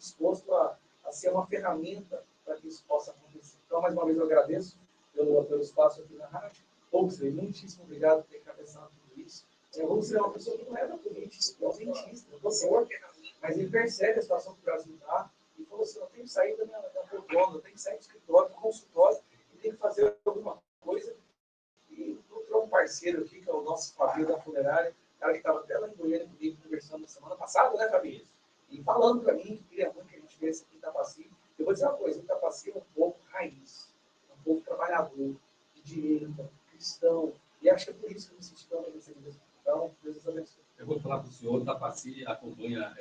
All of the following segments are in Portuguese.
disposto a ser uma ferramenta para que isso possa acontecer. Então, mais uma vez, eu agradeço pelo espaço aqui na rádio. Huxley, muitíssimo obrigado por ter cabeçado tudo isso. O Huxley é uma pessoa que não é da política, é um cientista, doutor, mas ele percebe a situação que o Brasil está e falou assim, eu tenho que sair da minha poltrona, eu tenho que sair do escritório, do consultório, e tenho que fazer alguma coisa. E encontrou um parceiro aqui, que é o nosso Fabinho da Funerária, cara que estava até lá em Goiânia comigo, conversando na semana passada, né, Fabinho? E falando para mim que queria muito que a gente viesse aqui em Itapaci. Eu vou dizer uma coisa, Itapaci é um povo raiz, um povo trabalhador, de direita, cristão, e acho que é por isso que eu me senti tão recebido. Então, Deus abençoe. Eu vou falar para o senhor, Itapaci acompanha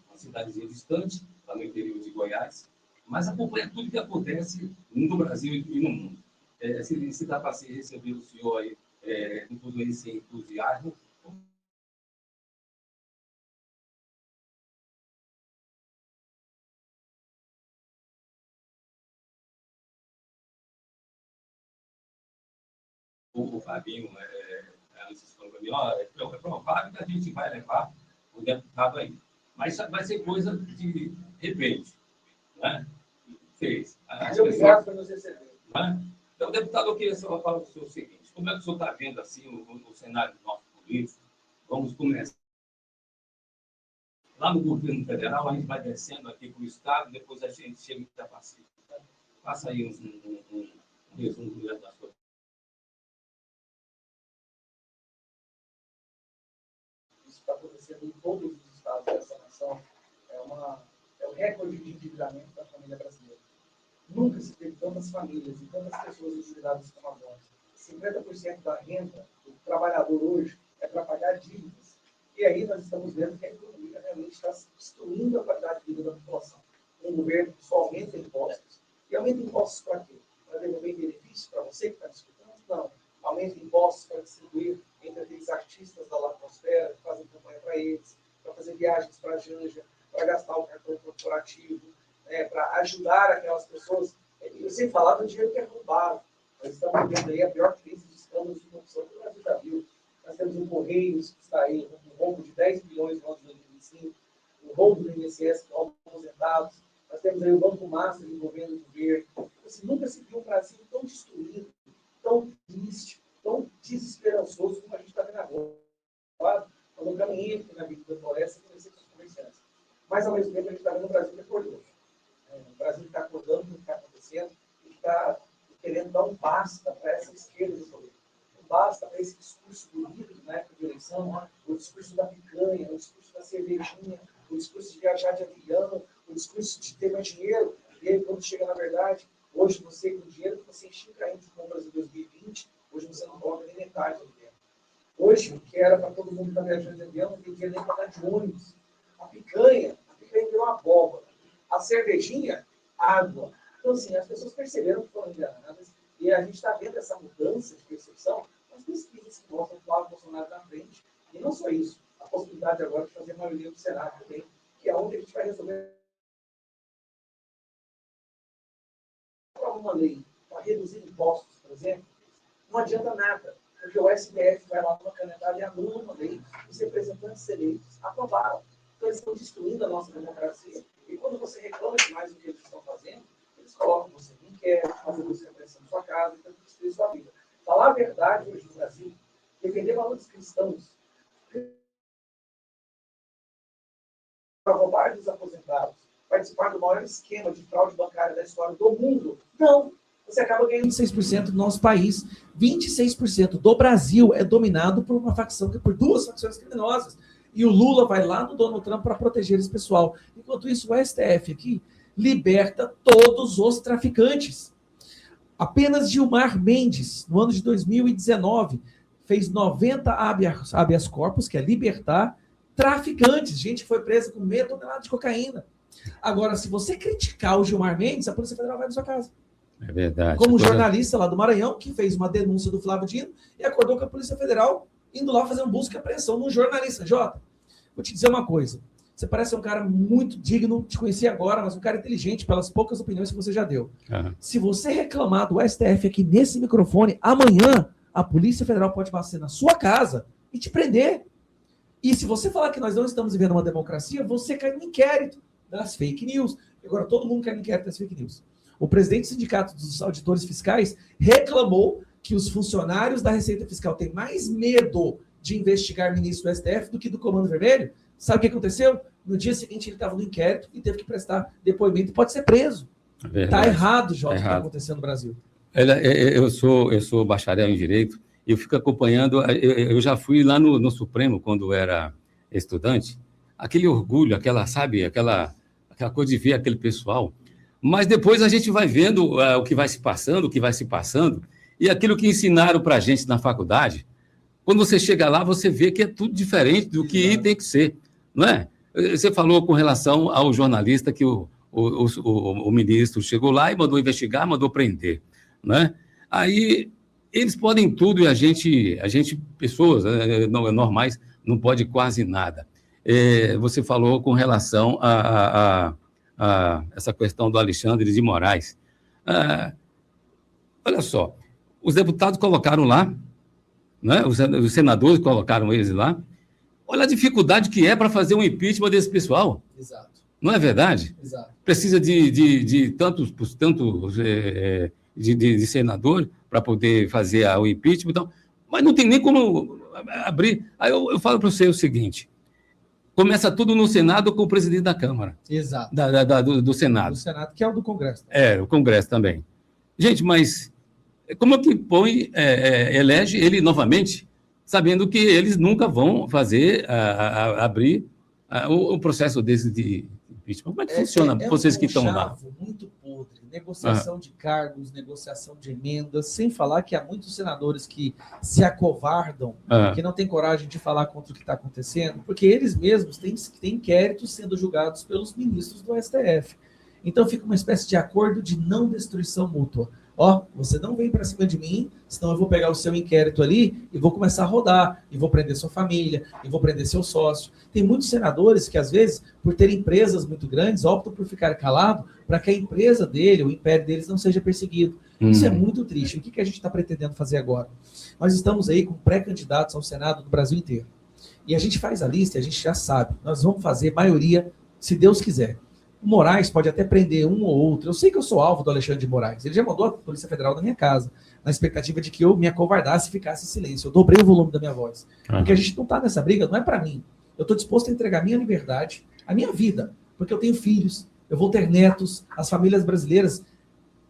uma cidadezinha distante, lá no interior de Goiás, mas acompanha tudo que acontece no Brasil e no mundo. Se Itapaci receber o senhor aí, com todo esse entusiasmo, o Fabinho, antes falou para mim, é provável que a gente vai levar o deputado aí. Mas vai ser coisa de repente, né? Fez. Obrigado por nos receber. Né? Então, deputado, eu queria só falar para o senhor o seguinte, como é que o senhor está vendo assim o cenário do nosso político? Vamos começar. Lá no governo federal, a gente vai descendo aqui para o Estado, depois a gente chega em Itapaci. Faça aí um resumo das coisas. Isso está acontecendo em todos os estados dessa nação. É o recorde de endividamento da família brasileira. Nunca se teve tantas famílias e tantas pessoas endividadas como agora. 50% da renda do trabalhador hoje é para pagar dívidas. E aí nós estamos vendo que a economia realmente está destruindo a qualidade de vida da população. Um governo que só aumenta impostos. E aumenta impostos para quê? Para devolver benefícios para você que está discutindo? Não. Aumenta impostos para distribuir entre aqueles artistas da Latosfera, que fazem campanha para eles, para fazer viagens para a Janja, para gastar o cartão corporativo, para ajudar aquelas pessoas. Eu sempre falava do dinheiro que é roubado. Nós estamos vendo aí a pior crise de escândalos de corrupção que o Brasil já viu. Nós temos um Correios que está aí, um roubo de 10 bilhões no ano de 2025, o roubo do INSS com aposentados. Nós temos aí o Banco Master envolvendo o governo. Assim, nunca se viu um Brasil tão destruído, tão triste, tão desesperançoso como a gente está vendo agora. Quando eu caminhei aqui na Vida da Floresta, eu comecei com os comerciantes. Mas, ao mesmo tempo, a gente está vendo um Brasil que acordou. O Brasil está acordando com o que está acontecendo e está querendo dar um basta para essa esquerda do poder. Um basta para esse discurso bonito na época de eleição, o discurso da picanha, o discurso da cervejinha, o discurso de viajar de avião, o discurso de ter mais dinheiro. E aí, quando chega na verdade, hoje você, com o dinheiro que você encheu caindo de compras em 2020, hoje você não coloca nem metade do dinheiro. Hoje, o que era para todo mundo estar viajando de avião, não tem dinheiro nem para pagar de ônibus. A picanha virou abóbora. A cervejinha, água. Então, assim, as pessoas perceberam que foram enganadas e a gente está vendo essa mudança de percepção nas pesquisas que mostram o Flávio Bolsonaro na frente. E não só isso, a possibilidade agora de fazer maioria do Senado também, que é onde a gente vai resolver uma lei para reduzir impostos, por exemplo, não adianta nada, porque o STF vai lá numa canetada e anula uma lei, os representantes eleitos aprovaram. Então, eles estão destruindo a nossa democracia. E quando você reclama demais do que eles estão fazendo, eles colocam você em inquérito, fazem você pressão na sua casa, então destruir sua vida. Falar a verdade hoje no Brasil, defender valores cristãos, para roubar dos aposentados, participar do maior esquema de fraude bancária da história do mundo. Não! Você acaba ganhando 26% do nosso país. 26% do Brasil é dominado por uma facção, por duas facções criminosas. E o Lula vai lá no Donald Trump para proteger esse pessoal. Enquanto isso, o STF aqui liberta todos os traficantes. Apenas Gilmar Mendes, no ano de 2019, fez 90 habeas corpus, que é libertar traficantes. Gente foi presa com meia tonelada de cocaína. Agora, se você criticar o Gilmar Mendes, a Polícia Federal vai na sua casa. É verdade. Como jornalista lá do Maranhão, que fez uma denúncia do Flávio Dino e acordou com a Polícia Federal indo lá fazer uma busca e apreensão num jornalista. Jota, vou te dizer uma coisa. Você parece um cara muito digno, te conheci agora, mas um cara inteligente pelas poucas opiniões que você já deu. Uhum. Se você reclamar do STF aqui nesse microfone, amanhã a Polícia Federal pode bater na sua casa e te prender. E se você falar que nós não estamos vivendo uma democracia, você cai no inquérito. das fake news. Agora, todo mundo quer inquérito das fake news. O presidente do Sindicato dos Auditores Fiscais reclamou que os funcionários da Receita Fiscal têm mais medo de investigar ministro do STF do que do Comando Vermelho. Sabe o que aconteceu? No dia seguinte, ele estava no inquérito e teve que prestar depoimento e pode ser preso. Está errado, Jota, o que está acontecendo no Brasil. Eu sou bacharel em Direito, eu fico acompanhando, eu já fui lá no Supremo, quando era estudante, aquele orgulho, aquela coisa de ver aquele pessoal, mas depois a gente vai vendo o que vai se passando, e aquilo que ensinaram para a gente na faculdade, quando você chega lá, você vê que é tudo diferente do que tem que ser, não é? Você falou com relação ao jornalista que o ministro chegou lá e mandou investigar, mandou prender, né? Aí eles podem tudo e a gente pessoas normais, não pode quase nada. Você falou com relação a essa questão do Alexandre de Moraes. Olha só, os deputados colocaram lá, né? Os senadores colocaram eles lá. Olha a dificuldade que é para fazer um impeachment desse pessoal. Exato. Não é verdade? Exato. Precisa de tantos de senador para poder fazer o impeachment, então, mas não tem nem como abrir. Aí eu falo para você o seguinte: começa tudo no Senado com o presidente da Câmara. Exato. Do Senado. Do Senado, que é o do Congresso. O Congresso também. Gente, mas como é que elege ele novamente, sabendo que eles nunca vão fazer, abrir o processo desse de impeachment? Como é que funciona? Vocês que estão lá. Muito podre. Negociação de cargos, negociação de emendas, sem falar que há muitos senadores que se acovardam, que não têm coragem de falar contra o que está acontecendo, porque eles mesmos têm inquéritos sendo julgados pelos ministros do STF. Então fica uma espécie de acordo de não destruição mútua. Você não vem para cima de mim, senão eu vou pegar o seu inquérito ali e vou começar a rodar, e vou prender sua família, e vou prender seu sócio. Tem muitos senadores que, às vezes, por terem empresas muito grandes, optam por ficar calado para que a empresa dele, o império deles, não seja perseguido. Isso é muito triste. O que a gente está pretendendo fazer agora? Nós estamos aí com pré-candidatos ao Senado do Brasil inteiro. E a gente faz a lista, a gente já sabe. Nós vamos fazer maioria, se Deus quiser. O Moraes pode até prender um ou outro. Eu sei que eu sou alvo do Alexandre de Moraes. Ele já mandou a Polícia Federal na minha casa, na expectativa de que eu me acovardasse e ficasse em silêncio. Eu dobrei o volume da minha voz. Porque a gente não está nessa briga, não é para mim. Eu estou disposto a entregar a minha liberdade, a minha vida, porque eu tenho filhos, eu vou ter netos, as famílias brasileiras.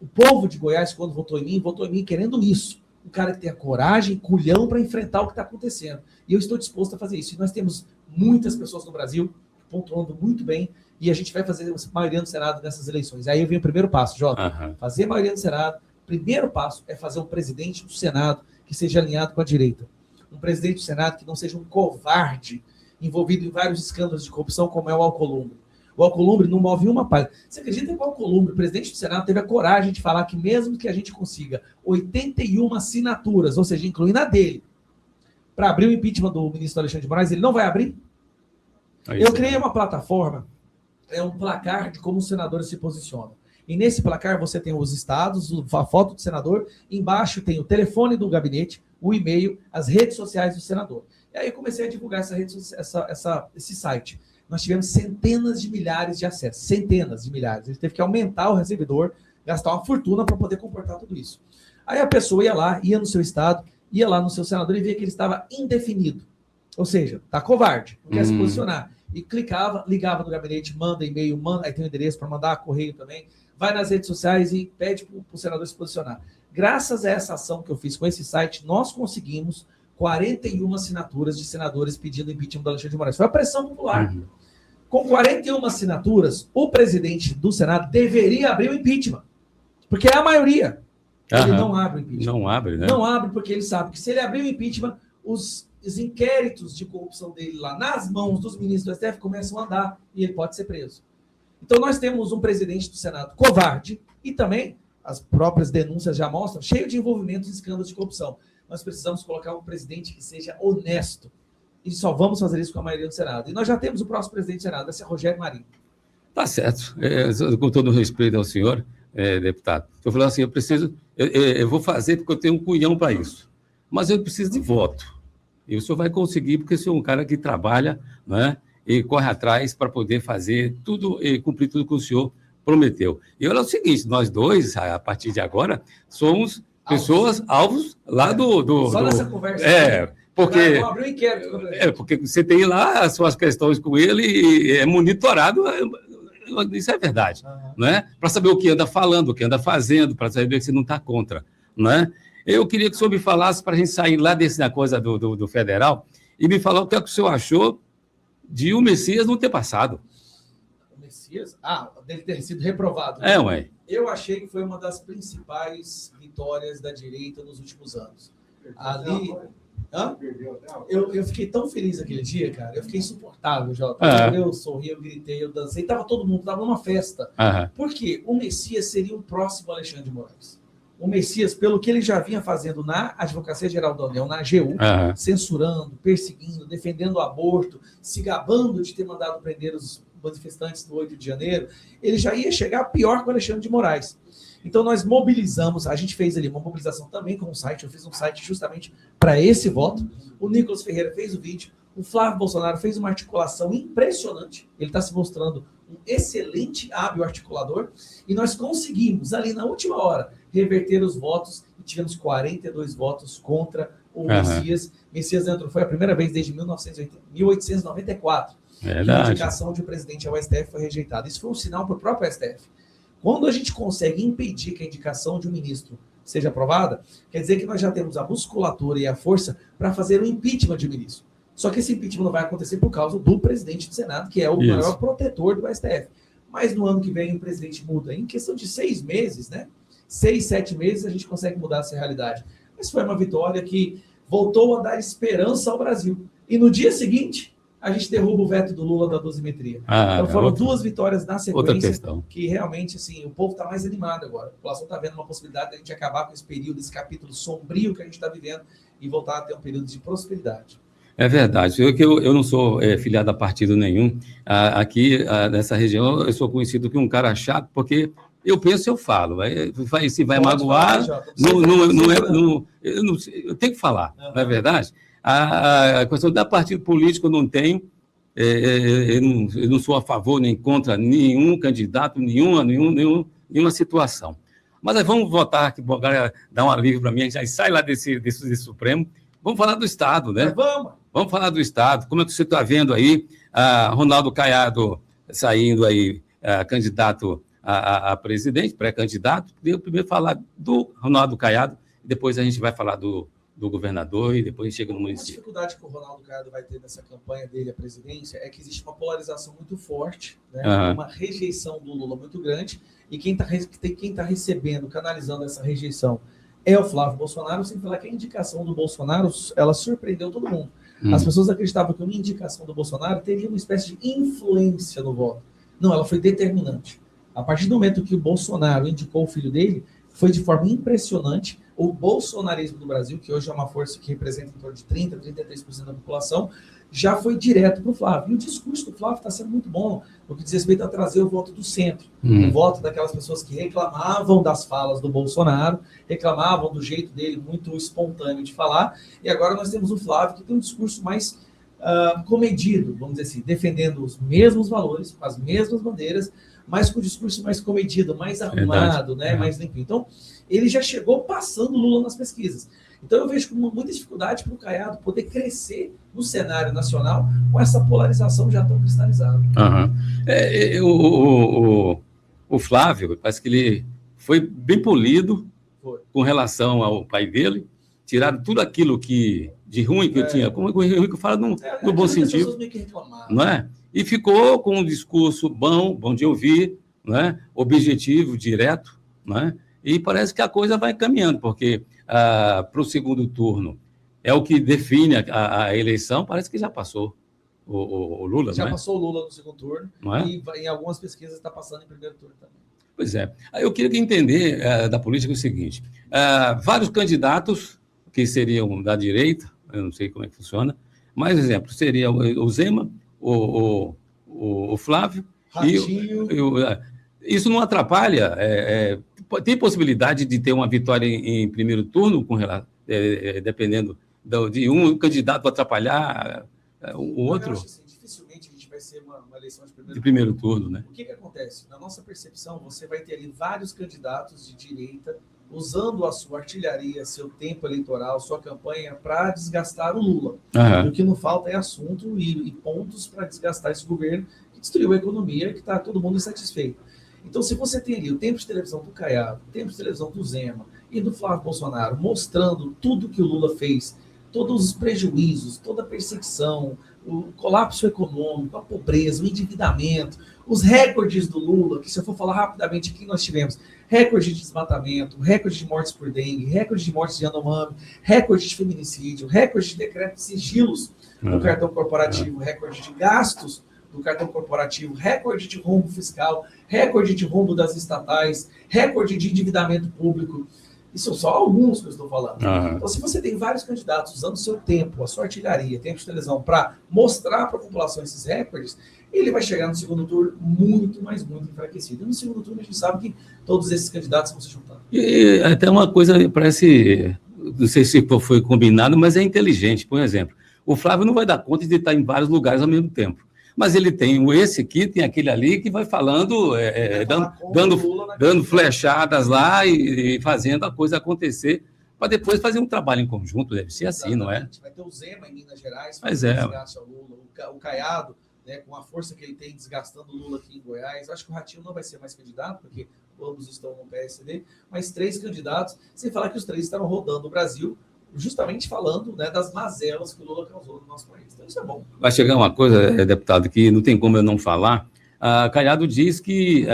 O povo de Goiás, quando votou em mim querendo isso. Um cara que tenha coragem, culhão para enfrentar o que está acontecendo. E eu estou disposto a fazer isso. E nós temos muitas pessoas no Brasil pontuando muito bem, e a gente vai fazer a maioria no Senado nessas eleições. Aí vem o primeiro passo, Jota. Fazer a maioria no Senado. Primeiro passo é fazer um presidente do Senado que seja alinhado com a direita. Um presidente do Senado que não seja um covarde envolvido em vários escândalos de corrupção, como é o Alcolumbre. O Alcolumbre não move uma palha. Você acredita que o Alcolumbre, o presidente do Senado, teve a coragem de falar que mesmo que a gente consiga 81 assinaturas, ou seja, incluindo a dele, para abrir o impeachment do ministro Alexandre de Moraes, ele não vai abrir? Eu criei uma plataforma, um placar de como os senadores se posicionam. E nesse placar você tem os estados, a foto do senador, embaixo tem o telefone do gabinete, o e-mail, as redes sociais do senador. E aí eu comecei a divulgar esse site. Nós tivemos centenas de milhares de acessos, centenas de milhares. A gente teve que aumentar o recebedor, gastar uma fortuna para poder comportar tudo isso. Aí a pessoa ia lá, ia no seu estado, ia lá no seu senador e via que ele estava indefinido. Ou seja, está covarde, não quer se posicionar. E clicava, ligava no gabinete, manda e-mail, aí tem o endereço para mandar correio também, vai nas redes sociais e pede para o senador se posicionar. Graças a essa ação que eu fiz com esse site, nós conseguimos 41 assinaturas de senadores pedindo impeachment do Alexandre de Moraes. Foi a pressão popular. Com 41 assinaturas, o presidente do Senado deveria abrir o impeachment, porque é a maioria. Ele não abre o impeachment. Não abre, né? Não abre porque ele sabe que se ele abrir o impeachment, os inquéritos de corrupção dele lá nas mãos dos ministros do STF começam a andar e ele pode ser preso. Então nós temos um presidente do Senado covarde e também, as próprias denúncias já mostram, cheio de envolvimentos em escândalos de corrupção. Nós precisamos colocar um presidente que seja honesto e só vamos fazer isso com a maioria do Senado. E nós já temos o próximo presidente do Senado, esse é Rogério Marinho. Tá certo. Com todo o respeito ao senhor, deputado, eu falei assim, eu vou fazer porque eu tenho um cunhão para isso, mas eu preciso de voto. E o senhor vai conseguir, porque o senhor é um cara que trabalha, né, e corre atrás para poder fazer tudo e cumprir tudo que o senhor prometeu. E olha o seguinte, nós dois, a partir de agora, somos pessoas alvos lá Só nessa conversa. Porque, vamos abrir um inquérito. porque você tem lá as suas questões com ele e é monitorado, isso é verdade, não é? Para saber o que anda falando, o que anda fazendo, para saber se não está contra, não é? Eu queria que o senhor me falasse, para a gente sair lá dessa coisa do federal, e me falar o que é que o senhor achou de o Messias não ter passado. O Messias? Dele ter sido reprovado. Ué. Eu achei que foi uma das principais vitórias da direita nos últimos anos. Ali... Eu fiquei tão feliz aquele dia, cara. Eu fiquei insuportável, Jota. Eu sorri, eu gritei, eu dancei. Tava todo mundo, tava numa festa. Porque o Messias seria o próximo Alexandre de Moraes. O Messias, pelo que ele já vinha fazendo na Advocacia Geral da União, na AGU, censurando, perseguindo, defendendo o aborto, se gabando de ter mandado prender os manifestantes do 8 de janeiro, ele já ia chegar pior que o Alexandre de Moraes. Então, nós mobilizamos, a gente fez ali uma mobilização também com um site, eu fiz um site justamente para esse voto, o Nicolas Ferreira fez o vídeo, o Flávio Bolsonaro fez uma articulação impressionante, ele está se mostrando um excelente hábil articulador, e nós conseguimos, ali na última hora, reverter os votos, e tivemos 42 votos contra o Messias. Messias entrou, foi a primeira vez desde 1894, que a indicação de um presidente ao STF foi rejeitada. Isso foi um sinal para o próprio STF. Quando a gente consegue impedir que a indicação de um ministro seja aprovada, quer dizer que nós já temos a musculatura e a força para fazer o impeachment de ministro. Só que esse impeachment não vai acontecer por causa do presidente do Senado, que é o maior protetor do STF. Mas no ano que vem o presidente muda. Em questão de 6 meses, 6, 7 meses, a gente consegue mudar essa realidade. Mas foi uma vitória que voltou a dar esperança ao Brasil. E no dia seguinte, a gente derruba o veto do Lula da dosimetria. Então foram 2 vitórias na sequência que realmente, assim, o povo está mais animado agora. A população está vendo uma possibilidade de a gente acabar com esse período, esse capítulo sombrio que a gente está vivendo e voltar a ter um período de prosperidade. É verdade. Eu não sou filiado a partido nenhum. Aqui, nessa região, eu sou conhecido como um cara chato, porque eu penso e eu falo. Se vai magoar, eu tenho que falar, não é verdade? A questão da partido político eu não tenho, eu não sou a favor nem contra nenhum candidato, nenhuma situação. Mas vamos votar aqui, agora dar um alívio para mim, a gente já sai lá desse Supremo. Vamos falar do Estado, né? Vamos falar do Estado. Como é que você está vendo aí Ronaldo Caiado saindo aí candidato a presidente, pré-candidato? Eu primeiro falar do Ronaldo Caiado, depois a gente vai falar do governador e depois chega no município. A dificuldade que o Ronaldo Caiado vai ter nessa campanha dele à presidência é que existe uma polarização muito forte, uma rejeição do Lula muito grande, e quem está recebendo, canalizando essa rejeição é o Flávio Bolsonaro, sem falar que a indicação do Bolsonaro, ela surpreendeu todo mundo. As pessoas acreditavam que uma indicação do Bolsonaro teria uma espécie de influência no voto. Não, ela foi determinante. A partir do momento que o Bolsonaro indicou o filho dele, foi de forma impressionante. O bolsonarismo do Brasil, que hoje é uma força que representa em torno de 30%, 33% da população, já foi direto para o Flávio. E o discurso do Flávio está sendo muito bom, no que diz respeito a trazer o voto do centro. O voto daquelas pessoas que reclamavam das falas do Bolsonaro, reclamavam do jeito dele muito espontâneo de falar, e agora nós temos o Flávio, que tem um discurso mais comedido, vamos dizer assim, defendendo os mesmos valores, com as mesmas bandeiras, mas com o discurso mais comedido, mais arrumado, mais limpo. Então, ele já chegou passando o Lula nas pesquisas. Então, eu vejo com muita dificuldade para o Caiado poder crescer no cenário nacional com essa polarização já tão cristalizada. O Flávio, parece que ele foi bem polido com relação ao pai dele, tiraram tudo aquilo de ruim que eu tinha, como ruim que eu falo no bom sentido, não é? E ficou com um discurso bom de ouvir, não é? Objetivo, direto, não é? E parece que a coisa vai caminhando, porque para o segundo turno é o que define a eleição, parece que já passou o Lula, já passou o Lula no segundo turno, e em algumas pesquisas está passando em primeiro turno também. Pois é. Eu queria entender da política o seguinte, vários candidatos que seriam da direita, eu não sei como é que funciona, mas, exemplo, seria o Zema, o Flávio, isso não atrapalha, tem possibilidade de ter uma vitória em primeiro turno, dependendo de um candidato atrapalhar o outro? Eu acho assim, dificilmente a gente vai eleição de De primeiro turno, né? O que acontece? Na nossa percepção, você vai ter ali vários candidatos de direita usando a sua artilharia, seu tempo eleitoral, sua campanha para desgastar o Lula. E o que não falta é assunto e pontos para desgastar esse governo que destruiu a economia e que está todo mundo insatisfeito. Então, se você tem ali o tempo de televisão do Caiado, o tempo de televisão do Zema e do Flávio Bolsonaro mostrando tudo que o Lula fez, todos os prejuízos, toda a perseguição, o colapso econômico, a pobreza, o endividamento, os recordes do Lula, que se eu for falar rapidamente aqui, nós tivemos recorde de desmatamento, recorde de mortes por dengue, recorde de mortes de Yanomami, recorde de feminicídio, recorde de decreto de sigilos do cartão corporativo, recorde de gastos do cartão corporativo, recorde de rombo fiscal, recorde de rombo das estatais, recorde de endividamento público. Isso são só alguns que eu estou falando. Então, se você tem vários candidatos usando o seu tempo, a sua artilharia, tempo de televisão, para mostrar para a população esses recordes, ele vai chegar no segundo turno muito enfraquecido. E no segundo turno, a gente sabe que todos esses candidatos vão se juntar. E até uma coisa, parece, não sei se foi combinado, mas é inteligente. Por exemplo, o Flávio não vai dar conta de estar em vários lugares ao mesmo tempo. Mas ele tem esse aqui, tem aquele ali, que vai falando, dando flechadas lá e fazendo a coisa acontecer, para depois fazer um trabalho em conjunto. Deve ser assim, não é? Vai ter o Zema em Minas Gerais, mas é. Desgaste ao Lula, o Caiado, né, com a força que ele tem desgastando o Lula aqui em Goiás. Acho que o Ratinho não vai ser mais candidato, porque ambos estão no PSD, mas 3 candidatos, sem falar que os 3 estavam rodando o Brasil, justamente falando, né, das mazelas que o Lula causou no nosso país. Então, isso é bom. Vai chegar uma coisa, deputado, que não tem como eu não falar. Caiado diz que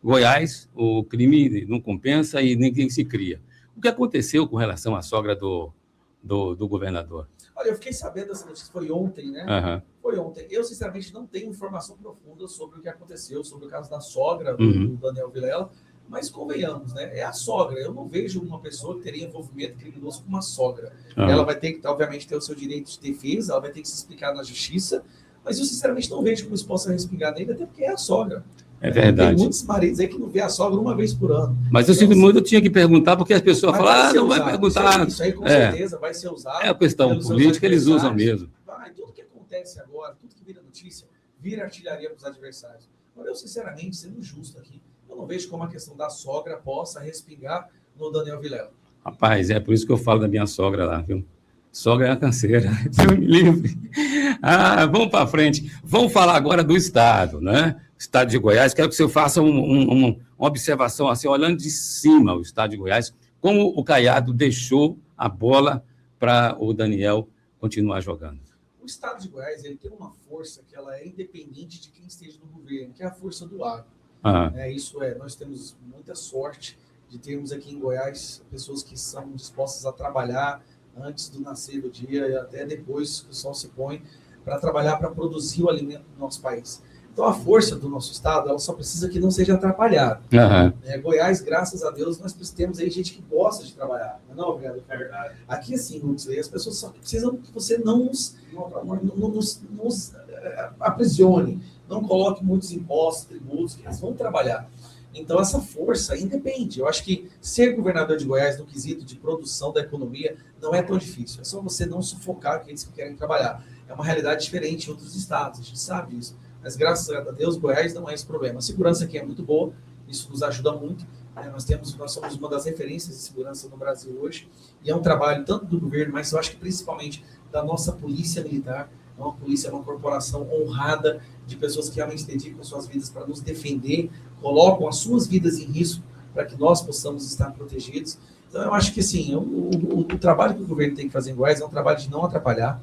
Goiás, o crime não compensa e ninguém se cria. O que aconteceu com relação à sogra do governador? Olha, eu fiquei sabendo dessa notícia, foi ontem, né? Foi ontem. Eu, sinceramente, não tenho informação profunda sobre o que aconteceu, sobre o caso da sogra do Daniel Vilela, mas convenhamos, né? É a sogra. Eu não vejo uma pessoa que teria envolvimento criminoso com uma sogra. Ela vai ter que, obviamente, ter o seu direito de defesa, ela vai ter que se explicar na justiça, mas eu, sinceramente, não vejo como isso possa respingar nele, até porque é a sogra. É verdade. Tem muitos maridos aí que não vê a sogra uma vez por ano. Mas eu sinto muito, eu tinha que perguntar, porque as pessoas falam, não vai perguntar. Isso aí com certeza vai ser usado. É a questão política, eles usam mesmo. Tudo que acontece agora, tudo que vira notícia, vira artilharia para os adversários. Agora, eu, sinceramente, sendo justo aqui, eu não vejo como a questão da sogra possa respingar no Daniel Vilela. Rapaz, é por isso que eu falo da minha sogra lá, viu? Sogra é uma canseira, Deus me livre. Vamos para frente. Vamos falar agora do Estado, né? Estado de Goiás. Quero que você faça uma observação, assim, olhando de cima o Estado de Goiás, como o Caiado deixou a bola para o Daniel continuar jogando. O Estado de Goiás, ele tem uma força que ela é independente de quem esteja no governo, que é a força do agro. Nós temos muita sorte de termos aqui em Goiás pessoas que são dispostas a trabalhar antes do nascer do dia e até depois que o sol se põe, para trabalhar, para produzir o alimento do nosso país. Então, a força do nosso Estado, ela só precisa que não seja atrapalhada. Goiás, graças a Deus, nós temos aí gente que gosta de trabalhar. Não é não, obrigado? É verdade. Aqui, assim, as pessoas só precisam que você não nos aprisione, não coloque muitos impostos, tributos, que eles vão trabalhar. Então, essa força independe. Eu acho que ser governador de Goiás no quesito de produção da economia não é tão difícil. É só você não sufocar aqueles que querem trabalhar. É uma realidade diferente em outros estados, a gente sabe isso. Mas, graças a Deus, Goiás não é esse problema. A segurança aqui é muito boa, isso nos ajuda muito. Nós somos uma das referências de segurança no Brasil hoje. E é um trabalho tanto do governo, mas eu acho que principalmente da nossa polícia militar. É uma polícia, é uma corporação honrada de pessoas que realmente dedicam suas vidas para nos defender, colocam as suas vidas em risco para que nós possamos estar protegidos. Então, eu acho que, assim, o trabalho que o governo tem que fazer em Goiás é um trabalho de não atrapalhar.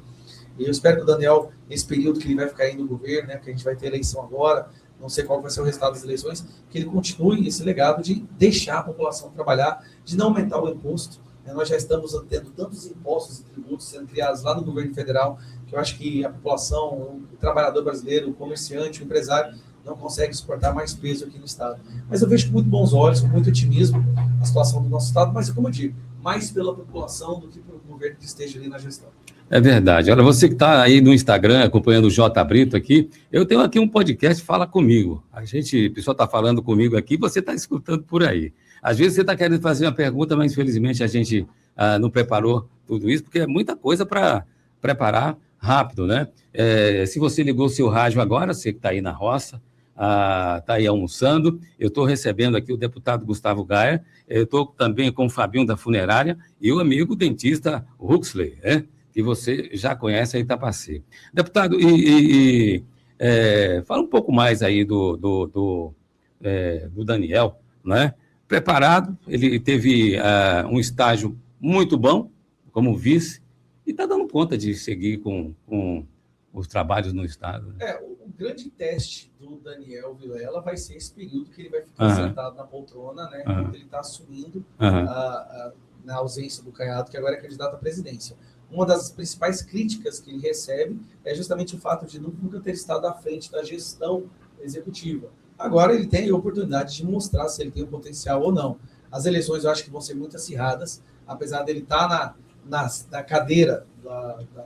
E eu espero que o Daniel, nesse período que ele vai ficar aí no governo, né, porque a gente vai ter eleição agora, não sei qual vai ser o resultado das eleições, que ele continue esse legado de deixar a população trabalhar, de não aumentar o imposto. Nós já estamos tendo tantos impostos e tributos sendo criados lá no governo federal, que eu acho que a população, o trabalhador brasileiro, o comerciante, o empresário, não consegue suportar mais peso aqui no Estado. Mas eu vejo com muito bons olhos, com muito otimismo, a situação do nosso Estado, mas, como eu digo, mais pela população do que pelo governo que esteja ali na gestão. É verdade. Olha, você que está aí no Instagram acompanhando o J. Brito aqui, eu tenho aqui um podcast Fala Comigo. O pessoal está falando comigo aqui, você está escutando por aí. Às vezes você está querendo fazer uma pergunta, mas infelizmente a gente não preparou tudo isso, porque é muita coisa para preparar rápido, né? Se você ligou o seu rádio agora, você que está aí na roça, está aí almoçando, eu estou recebendo aqui o deputado Gustavo Gaia, eu estou também com o Fabinho da Funerária e o amigo dentista Huxley, né? Que você já conhece aí, Itapaci. Deputado, fala um pouco mais aí do Daniel, né? Preparado, ele teve um estágio muito bom como vice e está dando conta de seguir com os trabalhos no Estado. O grande teste do Daniel Vilela vai ser esse período que ele vai ficar sentado na poltrona, né? Quando ele está assumindo na ausência do Caiado, que agora é candidato à presidência. Uma das principais críticas que ele recebe é justamente o fato de nunca ter estado à frente da gestão executiva. Agora ele tem a oportunidade de mostrar se ele tem o potencial ou não. As eleições eu acho que vão ser muito acirradas, apesar dele estar na cadeira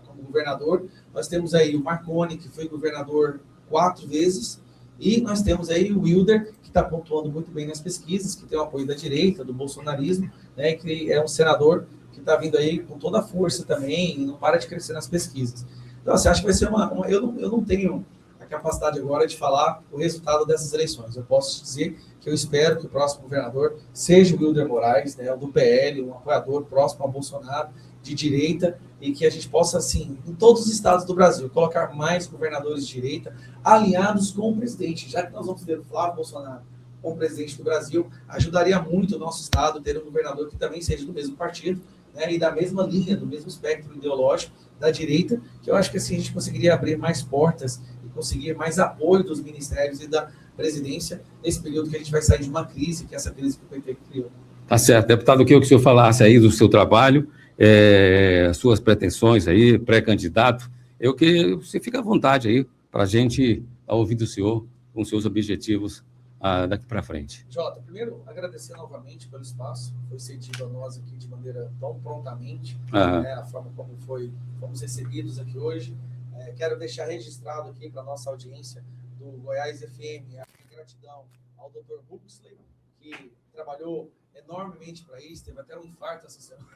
como governador. Nós temos aí o Marconi, que foi governador 4 vezes, e nós temos aí o Wilder, que está pontuando muito bem nas pesquisas, que tem o apoio da direita, do bolsonarismo, né, que é um senador que está vindo aí com toda a força também, e não para de crescer nas pesquisas. Então, você acha que vai ser eu não tenho a capacidade agora de falar o resultado dessas eleições. Eu posso dizer que eu espero que o próximo governador seja o Wilder Moraes, né, o do PL, um apoiador próximo ao Bolsonaro, de direita, e que a gente possa, assim, em todos os estados do Brasil, colocar mais governadores de direita alinhados com o presidente. Já que nós vamos ter o Flávio Bolsonaro como presidente do Brasil, ajudaria muito o nosso estado ter um governador que também seja do mesmo partido, né, e da mesma linha, do mesmo espectro ideológico da direita, que eu acho que assim a gente conseguiria abrir mais portas e conseguir mais apoio dos ministérios e da presidência nesse período que a gente vai sair de uma crise, que é essa crise que o PT criou. Tá certo. Deputado, eu queria que o senhor falasse aí do seu trabalho, suas pretensões aí, pré-candidato. Eu que você fica à vontade aí para a gente estar ouvindo o senhor com seus objetivos daqui para frente. Jota, primeiro, agradecer novamente pelo espaço, foi cedido a nós aqui de maneira tão prontamente, né, a forma como fomos recebidos aqui hoje. Quero deixar registrado aqui para a nossa audiência do Goiás FM a gratidão ao Dr. Huxley, que trabalhou enormemente para isso, teve até um infarto essa semana,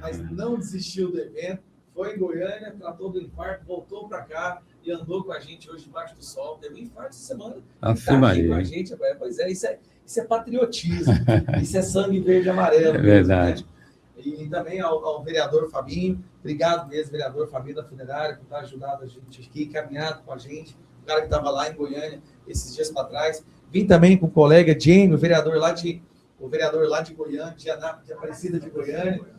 mas não desistiu do evento, foi em Goiânia, tratou do infarto, voltou para cá e andou com a gente hoje debaixo do sol. Teve um infarto essa semana. Está aqui com a gente. Pois é, isso é patriotismo. Isso é sangue verde e amarelo. É verdade. Né? E também ao vereador Fabinho. Obrigado mesmo, vereador Fabinho da Funerária, por estar ajudando a gente aqui, caminhado com a gente. O cara que estava lá em Goiânia esses dias para trás. Vim também com o colega Jamie, o vereador lá de Goiânia, de Aparecida de Goiânia,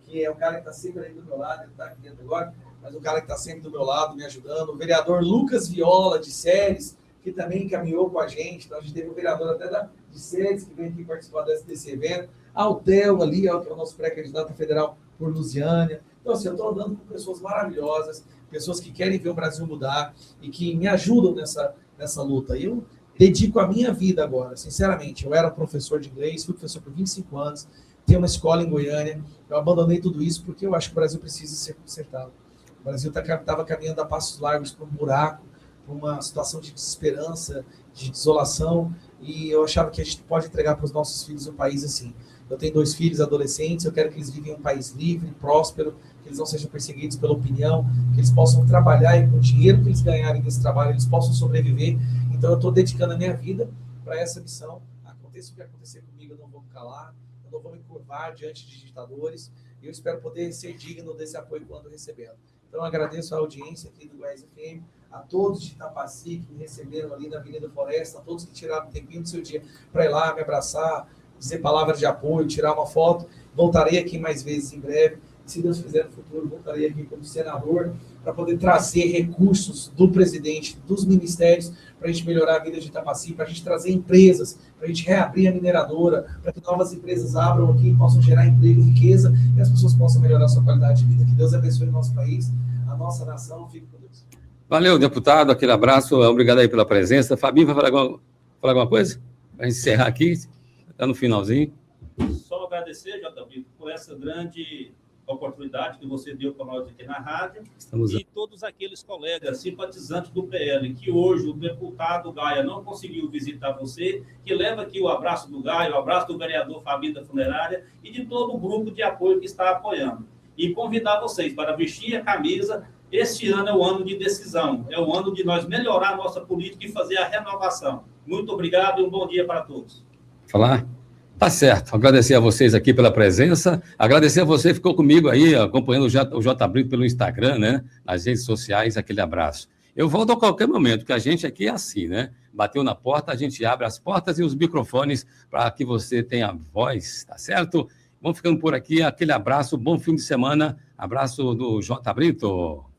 que é o cara que está sempre aí do meu lado, ele está aqui dentro agora, mas o cara que está sempre do meu lado, me ajudando, o vereador Lucas Viola, de Séries, que também caminhou com a gente. Então, a gente teve um vereador até de Séries, que veio aqui participar desse evento, Altel ali, que é o nosso pré-candidato federal por Lusiânia. Então, assim, eu estou andando com pessoas maravilhosas, pessoas que querem ver o Brasil mudar e que me ajudam nessa luta. E eu dedico a minha vida agora, sinceramente. Eu era professor de inglês, fui professor por 25 anos, tenho uma escola em Goiânia, eu abandonei tudo isso porque eu acho que o Brasil precisa ser consertado. O Brasil estava caminhando a passos largos para um buraco, para uma situação de desesperança, de desolação, e eu achava que a gente pode entregar para os nossos filhos um país assim. Eu tenho 2 filhos adolescentes, eu quero que eles vivem em um país livre, próspero, que eles não sejam perseguidos pela opinião, que eles possam trabalhar e com o dinheiro que eles ganharem desse trabalho, eles possam sobreviver. Então eu estou dedicando a minha vida para essa missão. Aconteça o que acontecer comigo, eu não vou me calar, eu não vou me curvar diante de ditadores, e eu espero poder ser digno desse apoio quando recebendo. Então, agradeço a audiência aqui do Goiás FM, a todos de Itapaci que me receberam ali na Avenida Floresta, a todos que tiraram um tempinho do seu dia para ir lá me abraçar, dizer palavras de apoio, tirar uma foto. Voltarei aqui mais vezes em breve. Se Deus quiser no futuro, voltarei aqui como senador para poder trazer recursos do presidente, dos ministérios, para a gente melhorar a vida de Itapaci, para a gente trazer empresas, para a gente reabrir a mineradora, para que novas empresas abram aqui e possam gerar emprego e riqueza e as pessoas possam melhorar a sua qualidade de vida. Que Deus abençoe o nosso país, a nossa nação. Fique com Deus. Valeu, deputado. Aquele abraço. Obrigado aí pela presença. Fabinho, vai falar alguma coisa? Para encerrar aqui, está no finalzinho. Só agradecer, JB, por essa grande oportunidade que você deu para nós aqui na rádio. E todos aqueles colegas simpatizantes do PL, que hoje o deputado Gaia não conseguiu visitar você, que leva aqui o abraço do Gaia, o abraço do vereador Fabinho da Funerária e de todo o grupo de apoio que está apoiando. E convidar vocês para vestir a camisa Este ano é o ano de decisão, é o ano de nós melhorar a nossa política e fazer a renovação. Muito obrigado e um bom dia para todos. Falar? Tá certo. Agradecer a vocês aqui pela presença, agradecer a você que ficou comigo aí, acompanhando o J Brito pelo Instagram, né? Nas redes sociais, aquele abraço. Eu volto a qualquer momento, porque a gente aqui é assim, né? Bateu na porta, a gente abre as portas e os microfones para que você tenha voz, tá certo? Vamos ficando por aqui, aquele abraço, bom fim de semana, abraço do J Brito.